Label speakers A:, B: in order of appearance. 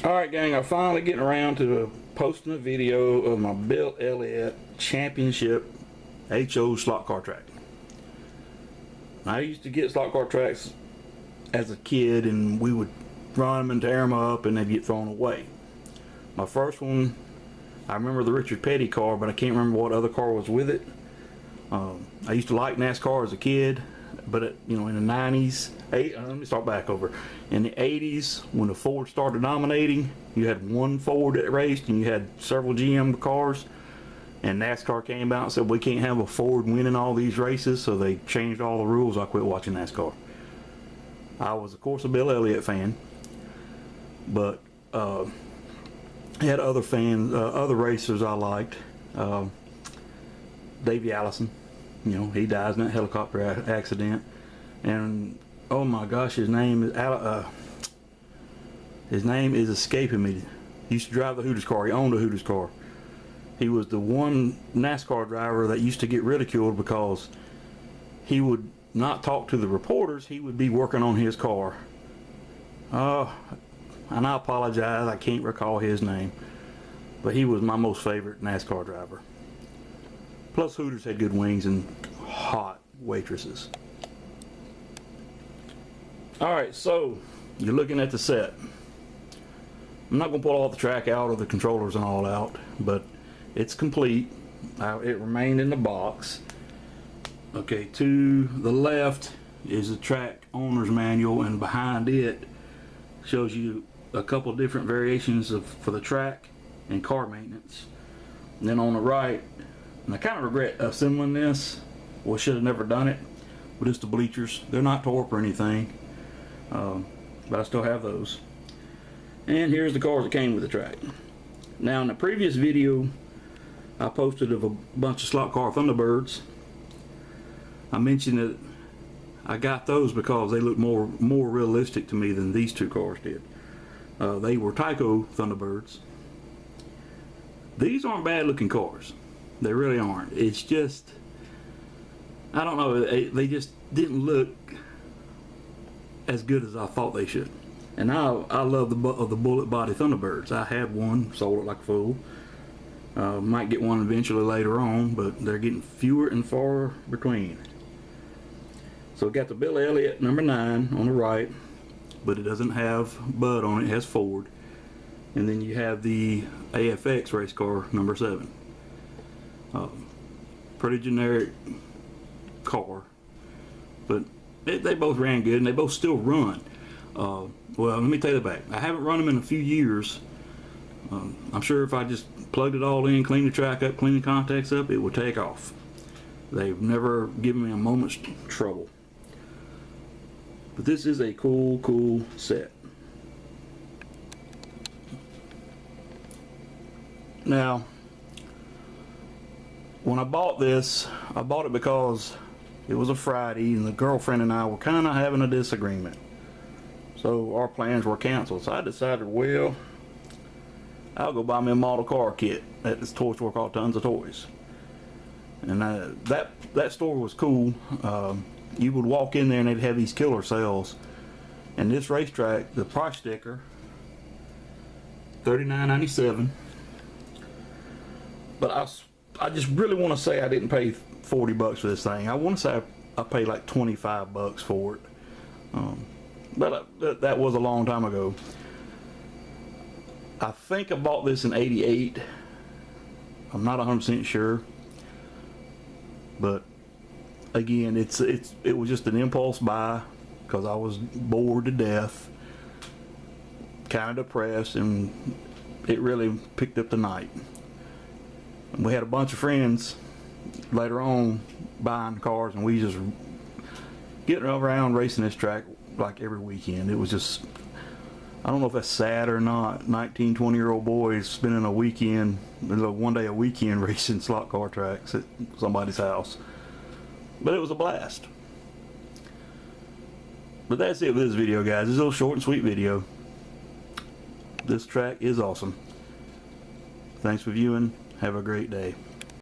A: Alright gang, I'm finally getting around to posting a video of my Bill Elliott Championship HO slot car track. I used to get slot car tracks as a kid and we would run them and tear them up and they'd get thrown away. My first one, I remember the Richard Petty car, but I can't remember what other car was with it. I used to like NASCAR as a kid, but in the 90s, let me start back over. In the 80s, when the Ford started dominating, you had one Ford that raced and you had several GM cars, and NASCAR came out and said we can't have a Ford winning all these races, so they changed all the rules. I quit watching NASCAR. I was of course a Bill Elliott fan, but had other fans, other racers I liked. Davey Allison, he dies in that helicopter accident, and oh my gosh, his name is escaping me. He used to drive the Hooters car. He owned a Hooters car. He was the one NASCAR driver that used to get ridiculed because he would not talk to the reporters. He would be working on his car. And I apologize, I can't recall his name, but he was my most favorite NASCAR driver. Plus Hooters had good wings and hot waitresses. Alright, so you're looking at the set. I'm not going to pull all the track out or the controllers and all out, but it's complete. It remained in the box. Okay, to the left is the track owner's manual, and behind it shows you a couple different variations for the track and car maintenance. And then on the right, and I kind of regret assembling this, well, should have never done it, but it's the bleachers. They're not torp or anything, but I still have those. And here's the cars that came with the track. Now in the previous video I posted of a bunch of slot car Thunderbirds. I mentioned that I got those because they looked more realistic to me than these two cars did. They were Tyco Thunderbirds. These aren't bad looking cars. They really aren't. It's just, I don't know, they just didn't look as good as I thought they should. And I love the bullet body Thunderbirds. I had one, sold it like a fool. Might get one eventually later on, but they're getting fewer and far between. So we got the Bill Elliott number 9 on the right, but it doesn't have Bud on it, it has Ford. And then you have the AFX race car number 7. Pretty generic car, but they both ran good and they both still run. Well, let me take that back. I haven't run them in a few years. I'm sure if I just plugged it all in, cleaned the track up, cleaned the contacts up, it would take off. They've never given me a moment's trouble. But this is a cool set. Now, when I bought this, I bought it because it was a Friday and the girlfriend and I were kind of having a disagreement. So our plans were canceled. So I decided, well, I'll go buy me a model car kit at this toy store called Tons of Toys. And that store was cool. You would walk in there and they'd have these killer sales. And this racetrack, the price sticker, $39.97. But I just really want to say I didn't pay 40 bucks for this thing. I want to say I paid like 25 bucks for it. But that was a long time ago. I think I bought this in '88. I'm not 100% sure. But again, it was just an impulse buy because I was bored to death, kind of depressed, and it really picked up the night. And we had a bunch of friends later on buying cars, and we just getting around racing this track like every weekend. It was just, I don't know if that's sad or not, 19, 20-year-old boys spending a weekend, one day a weekend racing slot car tracks at somebody's house. But it was a blast. But that's it with this video, guys. This is a little short and sweet video. This track is awesome. Thanks for viewing. Have a great day.